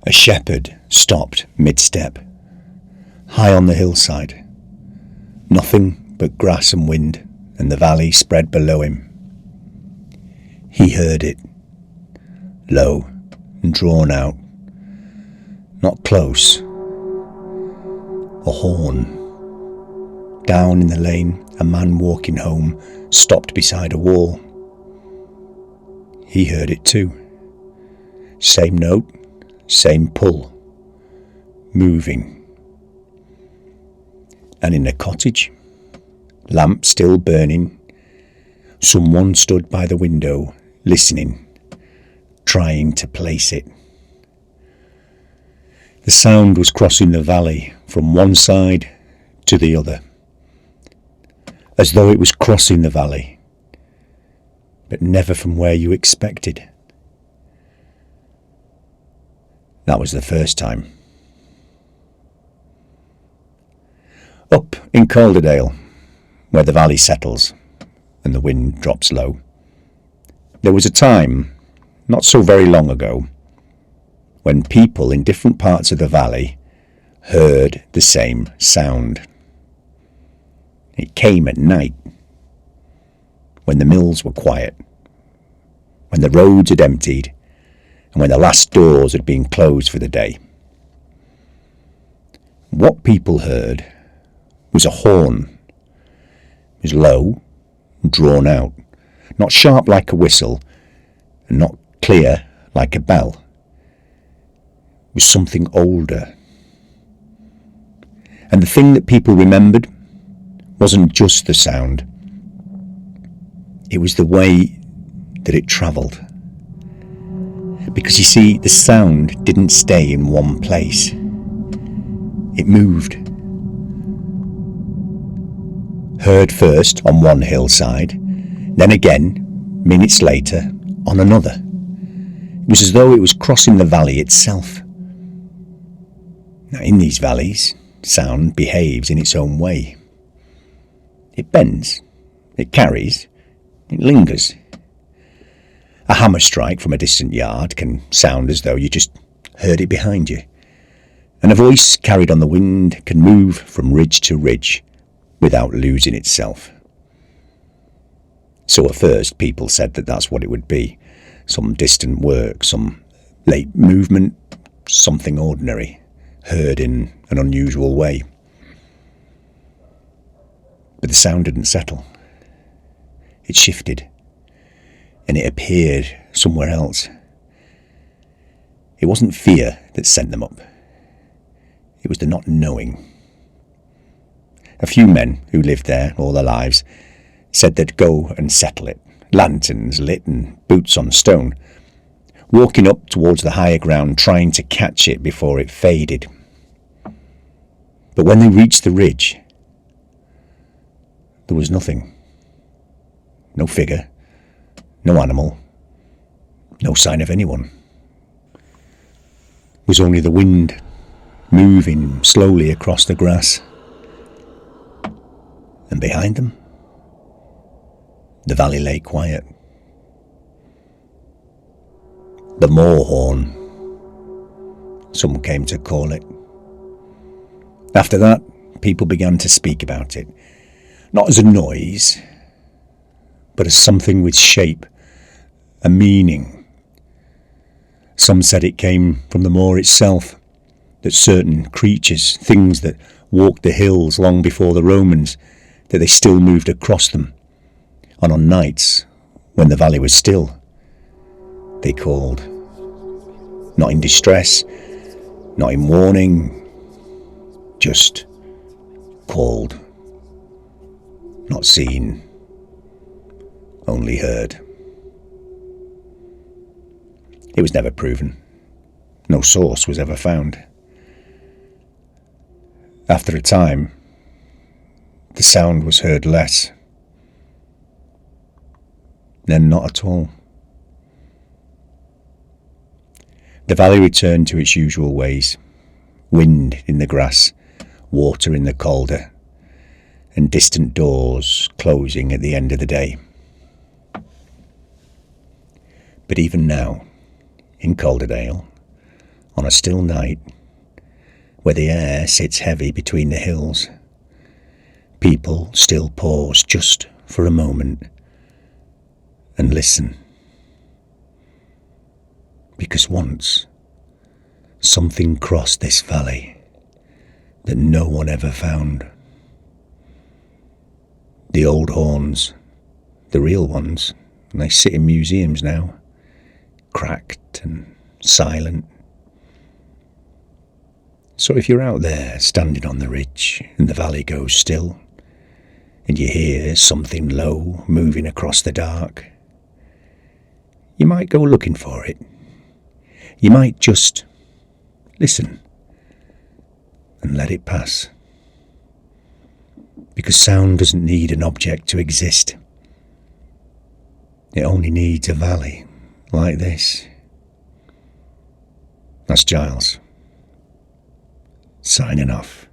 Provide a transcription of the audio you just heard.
A shepherd stopped mid-step, high on the hillside. Nothing but grass and wind, and the valley spread below him. He heard it, low and drawn out, not close. A horn. Down in the lane, a man walking home stopped beside a wall. He heard it too. Same note, same pull, moving. And in the cottage, lamp still burning, someone stood by the window, listening, trying to place it. The sound was crossing the valley from one side to the other, as though it was crossing the valley, but never from where you expected. That was the first time. Up in Calderdale, where the valley settles and the wind drops low, there was a time, not so very long ago, when people in different parts of the valley heard the same sound. It came at night, when the mills were quiet, when the roads had emptied, and when the last doors had been closed for the day. What people heard was a horn. It was low and drawn out, not sharp like a whistle, and not clear like a bell. It was something older. And the thing that people remembered wasn't just the sound. It was the way that it travelled. Because you see, the sound didn't stay in one place. It moved. Heard first on one hillside, then again, minutes later, on another. It was as though it was crossing the valley itself. Now, in these valleys, sound behaves in its own way. It bends, it carries, it lingers. A hammer strike from a distant yard can sound as though you just heard it behind you. And a voice carried on the wind can move from ridge to ridge without losing itself. So at first people said that that's what it would be. Some distant work, some late movement, something ordinary, heard in an unusual way. But the sound didn't settle. It shifted, and it appeared somewhere else. It wasn't fear that sent them up. It was the not knowing. A few men who lived there all their lives said they'd go and settle it, lanterns lit and boots on stone, walking up towards the higher ground trying to catch it before it faded. But when they reached the ridge, there was nothing. No figure, no animal, no sign of anyone. It was only the wind moving slowly across the grass. And behind them, the valley lay quiet. The Moor Horn, some came to call it. After that, people began to speak about it, not as a noise, but as something with shape, a meaning. Some said it came from the moor itself, that certain creatures, things that walked the hills long before the Romans, that they still moved across them, and on nights, when the valley was still, they called. Not in distress, not in warning, just called. Not seen, only heard. It was never proven. No source was ever found. After a time, the sound was heard less. Then not at all. The valley returned to its usual ways. Wind in the grass, water in the calder, and distant doors closing at the end of the day. But even now, in Calderdale, On a still night, where the air sits heavy between the hills, people still pause just for a moment and listen. Because once, something crossed this valley that no one ever found. The old horns, the real ones, they sit in museums now, cracked and silent. So if you're out there standing on the ridge and the valley goes still, and you hear something low moving across the dark, you might go looking for it. You might just listen and let it pass. Because sound doesn't need an object to exist. It only needs a valley like this. That's Giles, signing off.